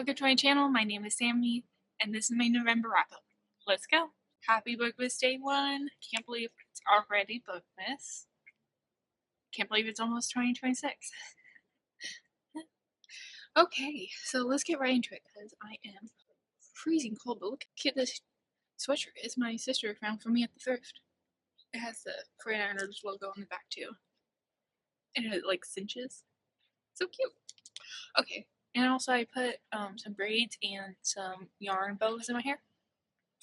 Welcome to my channel. My name is Sami, and this is my November wrap-up. Let's go. Happy Bookmas Day 1. Can't believe it's already Bookmas. Can't believe it's almost 2026. Okay, so let's get right into it because I am freezing cold. But look at this sweatshirt. It's my sister found for me at the thrift. It has the 49ers logo on the back too. And it like cinches. So cute. Okay, and also I put some braids and some yarn bows in my hair.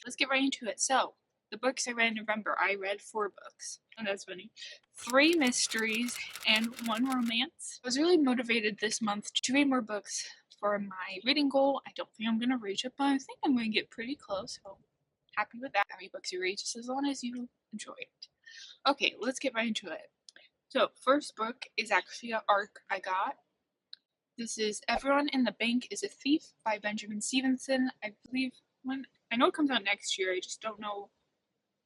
Let's get right into it. So, the books I read in November, I read 4 books. Oh, that's funny. 3 mysteries and 1 romance. I was really motivated this month to read more books for my reading goal. I don't think I'm going to reach it, but I think I'm going to get pretty close, so happy with that. How many books you read, just as long as you enjoy it. Okay, let's get right into it. So, first book is actually an arc I got. This is Everyone in the Bank is a Thief by Benjamin Stevenson. I believe I know it comes out next year, I just don't know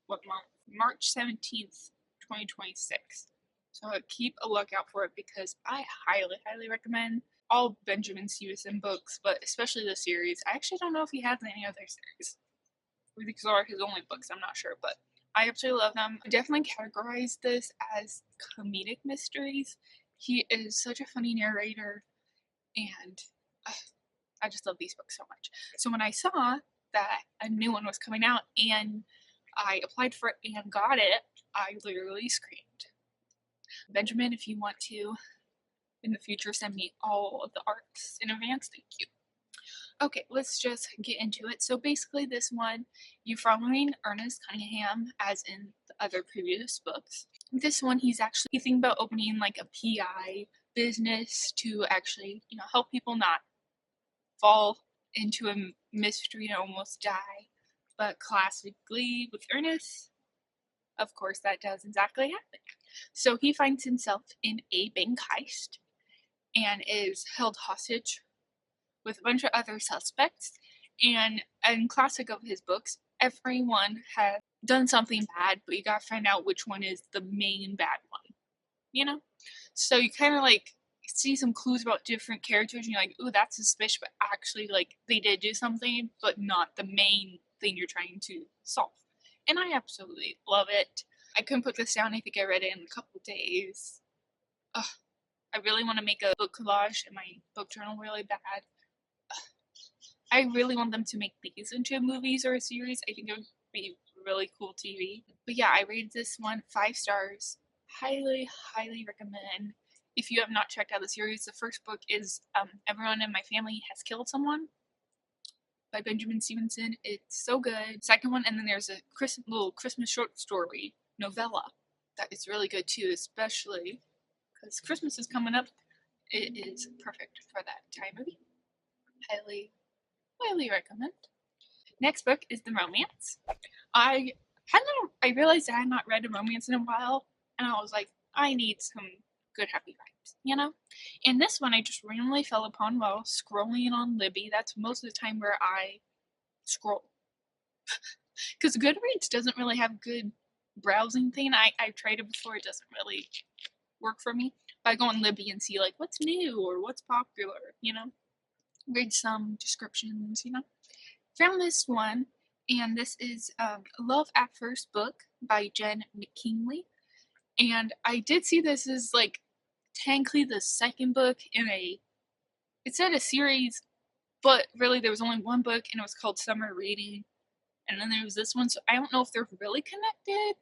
what month. March 17th, 2026. So keep a lookout for it because I highly recommend all Benjamin Stevenson books, but especially the series. I actually don't know if he has any other series. These are his only books, I'm not sure, but I absolutely love them. I definitely categorize this as comedic mysteries. He is such a funny narrator, and I just love these books so much. So when I saw that a new one was coming out and I applied for it and got it, I literally screamed. Benjamin, if you want to in the future send me all of the arcs in advance, thank you. Okay, let's just get into it. So basically this one, you're following Ernest Cunningham as in the other previous books. This one, he's actually thinking about opening like a PI business to actually, help people not fall into a mystery and almost die. But classically with Ernest, of course that does exactly happen. So he finds himself in a bank heist and is held hostage with a bunch of other suspects. And in classic of his books, everyone has done something bad, but you gotta find out which one is the main bad one, So you kind of like see some clues about different characters and you're like, ooh, that's suspicious, but actually like they did do something, but not the main thing you're trying to solve. And I absolutely love it. I couldn't put this down. I think I read it in a couple days. Ugh, I really want to make a book collage in my book journal really bad. I really want them to make these into movies or a series. I think it would be really cool TV. But yeah, I rated this one 5 stars. Highly recommend. If you have not checked out the series, the first book is Everyone in My Family Has Killed Someone by Benjamin Stevenson. It's so good. Second one, and then there's a little Christmas short story novella that is really good too, especially because Christmas is coming up. It is perfect for that time of year. Highly recommend. Next book is The Romance. I realized I had not read a romance in a while, and I was like, I need some good happy vibes, And this one I just randomly fell upon while scrolling on Libby. That's most of the time where I scroll. Because Goodreads doesn't really have good browsing thing. I've tried it before, it doesn't really work for me. But I go on Libby and see like what's new or what's popular, read some descriptions, Found this one, and this is Love at First book by Jen McKinley. And I did see this as like technically the second book in it said a series, but really there was only one book and it was called Summer Reading. And then there was this one, so I don't know if they're really connected.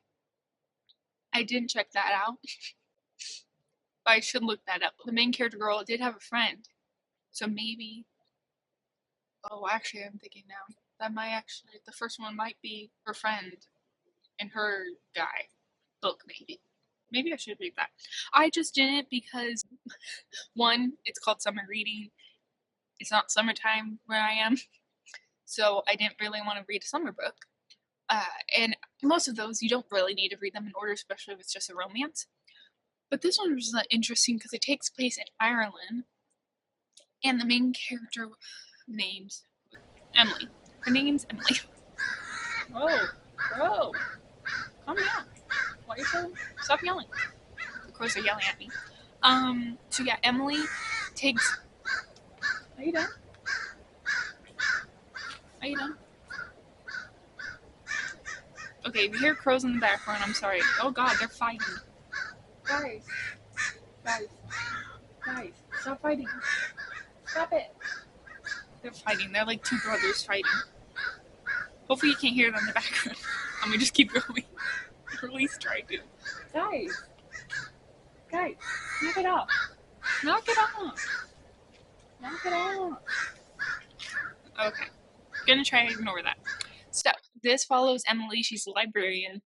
I didn't check that out. But I should look that up. The main character girl did have a friend. So maybe, oh actually I'm thinking now, that might actually, the first one might be her friend and her guy book maybe. Maybe I should read that. I just didn't because, one, it's called Summer Reading. It's not summertime where I am, so I didn't really want to read a summer book. And most of those, you don't really need to read them in order, especially if it's just a romance. But this one was interesting because it takes place in Ireland, and the main character name's Emily. Her name's Emily. Whoa, bro, calm down. Why are you so? Stop yelling. Of course they're yelling at me. So yeah, Emily takes. Are you done? Aiden. Okay, if you hear crows in the background, I'm sorry. Oh god, they're fighting. Guys. Guys. Stop fighting. Stop it. They're fighting. They're like two brothers fighting. Hopefully you can't hear them in the background. I'm gonna just keep going. Or at least try to. Guys, knock it off. Knock it off. Okay, gonna try to ignore that. So, this follows Emily. She's a librarian,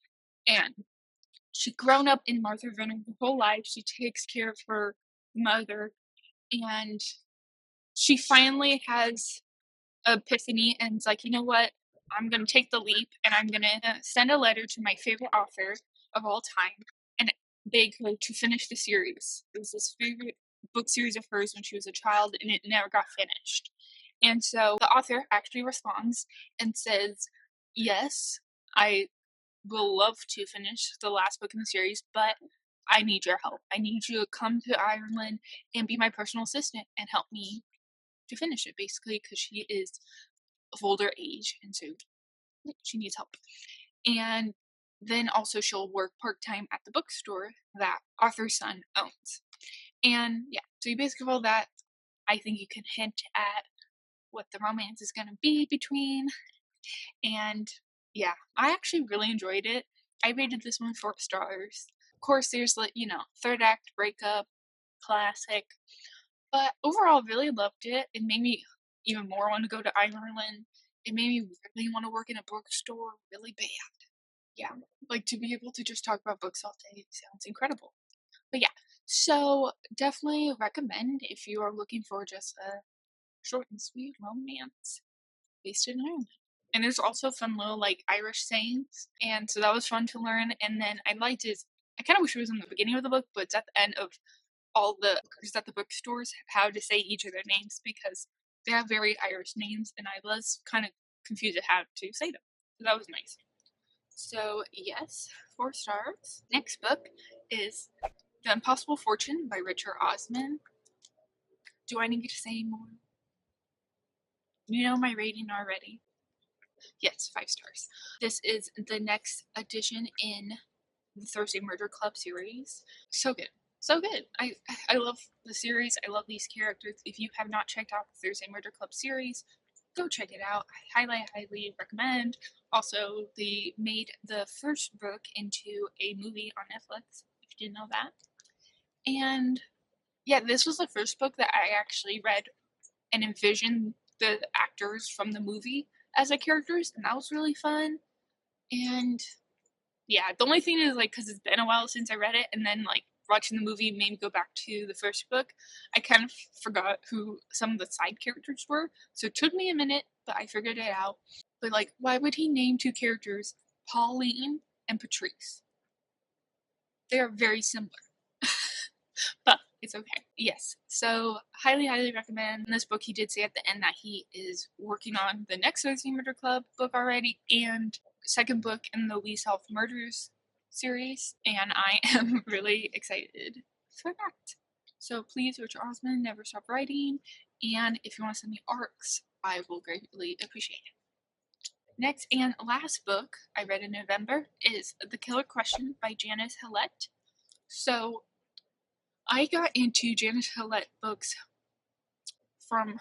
and she's grown up in Martha Vernon her whole life. She takes care of her mother, and she finally has an epiphany, and it's like, you know what? I'm gonna take the leap, and I'm gonna send a letter to my favorite author of all time, and beg her to finish the series. It was this favorite book series of hers when she was a child, and it never got finished. And so the author actually responds and says, yes, I will love to finish the last book in the series, but I need your help. I need you to come to Ireland and be my personal assistant and help me to finish it, basically, because she is of older age, and so she needs help. And then also she'll work part-time at the bookstore that Arthur's son owns. And yeah, so you basically follow that. I think you can hint at what the romance is going to be between. And yeah, I actually really enjoyed it. I rated this one 4 stars. Of course, there's, like, you know, third act breakup, classic. But overall, really loved it. It made me even more want to go to Ireland. It made me really want to work in a bookstore really bad. Yeah, like, to be able to just talk about books all day sounds incredible. But yeah, so definitely recommend if you are looking for just a short and sweet romance based in Ireland. And there's also fun little, like, Irish sayings, and so that was fun to learn. And then I liked it. I kind of wish it was in the beginning of the book, but it's at the end of all the bookers at the bookstores how to say each of their names, because they have very Irish names, and I was kind of confused at how to say them. So that was nice. So yes, 4 stars. Next book is The Impossible Fortune by Richard Osman. Do I need to say more? You know my rating already. Yes, 5 stars. This is the next edition in the Thursday Murder Club series. So good. So good. I love the series. I love these characters. If you have not checked out the Thursday Murder Club series, go check it out. I highly recommend. Also, they made the first book into a movie on Netflix, if you didn't know that. And yeah, this was the first book that I actually read and envisioned the actors from the movie as the characters, and that was really fun. And yeah, the only thing is, like, because it's been a while since I read it, and then, like, watching the movie made me go back to the first book, I kind of forgot who some of the side characters were, so it took me a minute, but I figured it out. But, like, why would he name 2 characters Pauline and Patrice? They are very similar. But it's okay. Yes, so highly recommend. In this book, he did say at the end that he is working on the next Thursday Murder Club book already, and second book in the We Solve Murders series, and I am really excited for that. So please, Richard Osman, never stop writing, and if you want to send me arcs, I will greatly appreciate it. Next and last book I read in November is The Killer Question by Janice Hallett. So I got into Janice Hallett books from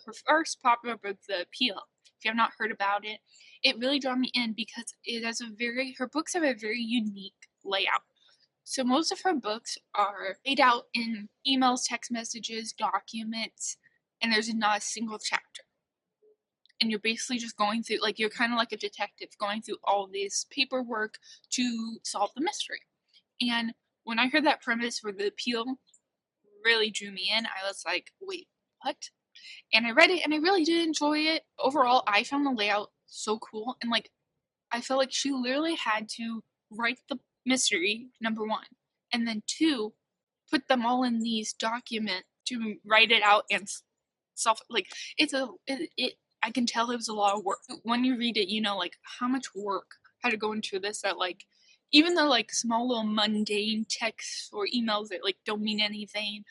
her first popular book, The Appeal. If you have not heard about it, it really drew me in because it has her books have a very unique layout. So most of her books are laid out in emails, text messages, documents, and there's not a single chapter. And you're basically just going through, like, you're kind of like a detective going through all this paperwork to solve the mystery. And when I heard that premise for The Appeal, really drew me in. I was like, wait, what? And I read it, and I really did enjoy it. Overall, I found the layout so cool, and, like, I felt like she literally had to write the mystery, number 1, and then 2, put them all in these documents to write it out and solve. Like, I can tell it was a lot of work. When you read it, you know, like, how much work had to go into this, that, like, even though, like, small little mundane texts or emails that, like, don't mean anything,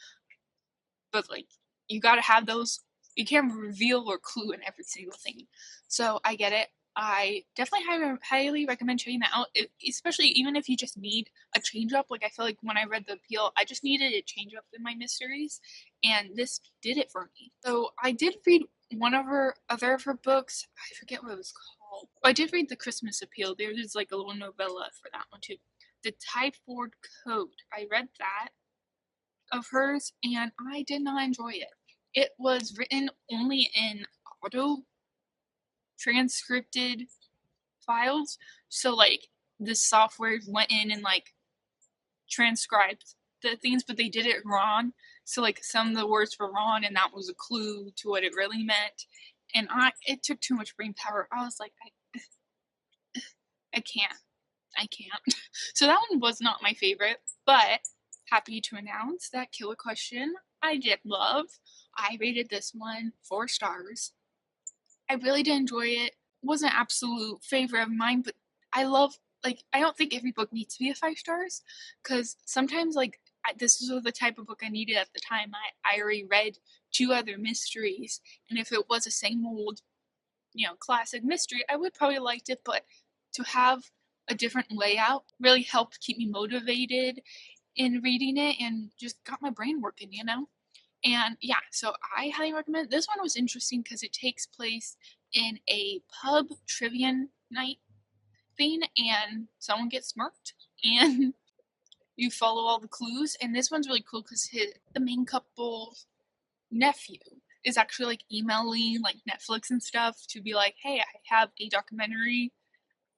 but, like, you gotta have those you can't reveal or clue in every single thing. So I get it. I definitely highly recommend checking that out, especially even if you just need a change up. Like, I feel like when I read The Appeal, I just needed a change up in my mysteries, and this did it for me. So I did read one of her other of her books. I forget what it was called. I did read The Christmas Appeal. There is like a little novella for that one too. The Typhoid Code. I read that of hers, and I did not enjoy it. It was written only in auto transcripted files, so like the software went in and like transcribed the things, but they did it wrong. So like some of the words were wrong, and that was a clue to what it really meant. And it took too much brain power. I was like, I can't. So that one was not my favorite, but happy to announce that Killer Question I did love. I rated this one 4 stars. I really did enjoy it. Wasn't an absolute favorite of mine, but I love, like, I don't think every book needs to be a 5 stars, because sometimes, like, this was the type of book I needed at the time. I already read 2 other mysteries, and if it was the same old, classic mystery, I would probably liked it, but to have a different layout really helped keep me motivated in reading it and just got my brain working, And yeah, so I highly recommend. This one was interesting because it takes place in a pub trivia night thing, and someone gets murked, and you follow all the clues. And this one's really cool because the main couple's nephew is actually like emailing like Netflix and stuff to be like, hey, I have a documentary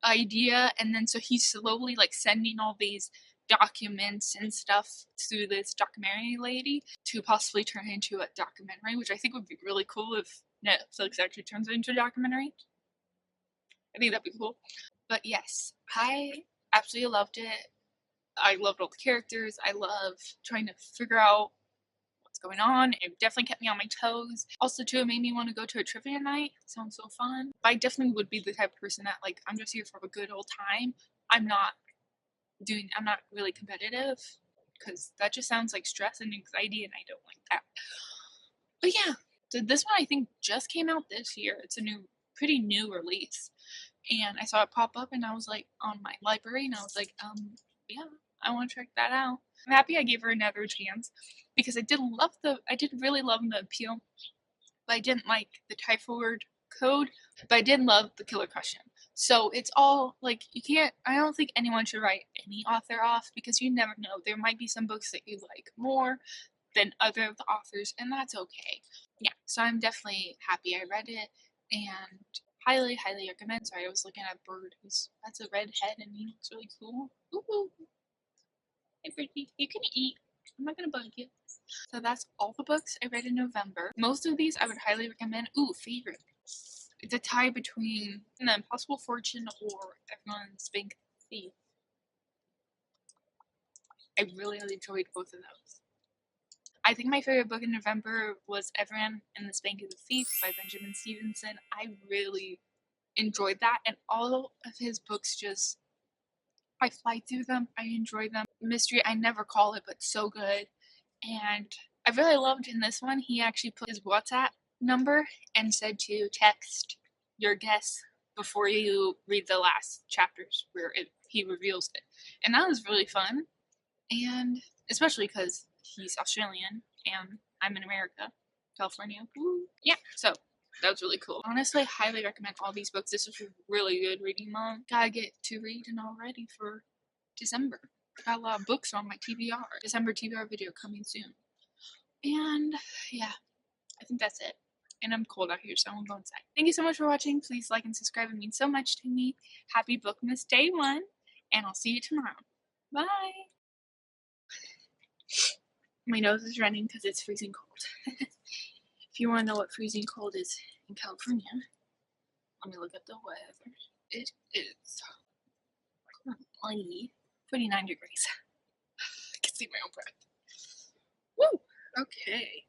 idea, and then so he's slowly like sending all these documents and stuff to this documentary lady to possibly turn into a documentary, which I think would be really cool if Netflix actually turns it into a documentary. I think that'd be cool. But yes, I absolutely loved it. I loved all the characters. I love trying to figure out what's going on. It definitely kept me on my toes. Also, too, it made me want to go to a trivia night. It sounds so fun. But I definitely would be the type of person that, like, I'm just here for a good old time. I'm not really competitive, because that just sounds like stress and anxiety, and I don't like that. But yeah, so this one I think just came out this year. It's a pretty new release, and I saw it pop up, and I was like on my library, and I was like, yeah, I want to check that out. I'm happy I gave her another chance, because I did really love The Appeal, but I didn't like the Typhoid Code, but I did love The Killer Question. So it's all like, I don't think anyone should write any author off, because you never know. There might be some books that you like more than other of the authors, and that's okay. Yeah, so I'm definitely happy I read it, and highly, highly recommend. Sorry, I was looking at a bird that's a red head, and he looks really cool. Ooh, hey Brittany, you can eat. I'm not gonna bug you. So that's all the books I read in November. Most of these I would highly recommend. Ooh, favorite. It's a tie between The Impossible Fortune or Everyone's Big Thief. I really, really enjoyed both of those. I think my favorite book in November was Everyone and the Spank of the Thief by Benjamin Stevenson. I really enjoyed that, and all of his books I fly through them. I enjoy them. Mystery, I never call it, but so good. And I really loved in this one, he actually put his WhatsApp number and said to text your guess before you read the last chapters where he reveals it. And that was really fun. And especially because he's Australian and I'm in America, California. Woo. Yeah, so that was really cool. Honestly, highly recommend all these books. This was a really good reading month. Gotta get to reading already for December. Got a lot of books on my TBR. December TBR video coming soon. And yeah, I think that's it. And I'm cold out here, so I won't go inside. Thank you so much for watching. Please like and subscribe. It means so much to me. Happy Bookmas Day 1, and I'll see you tomorrow. Bye! My nose is running because it's freezing cold. If you want to know what freezing cold is in California, let me look at the weather. It is currently 29 degrees. I can see my own breath. Woo! Okay.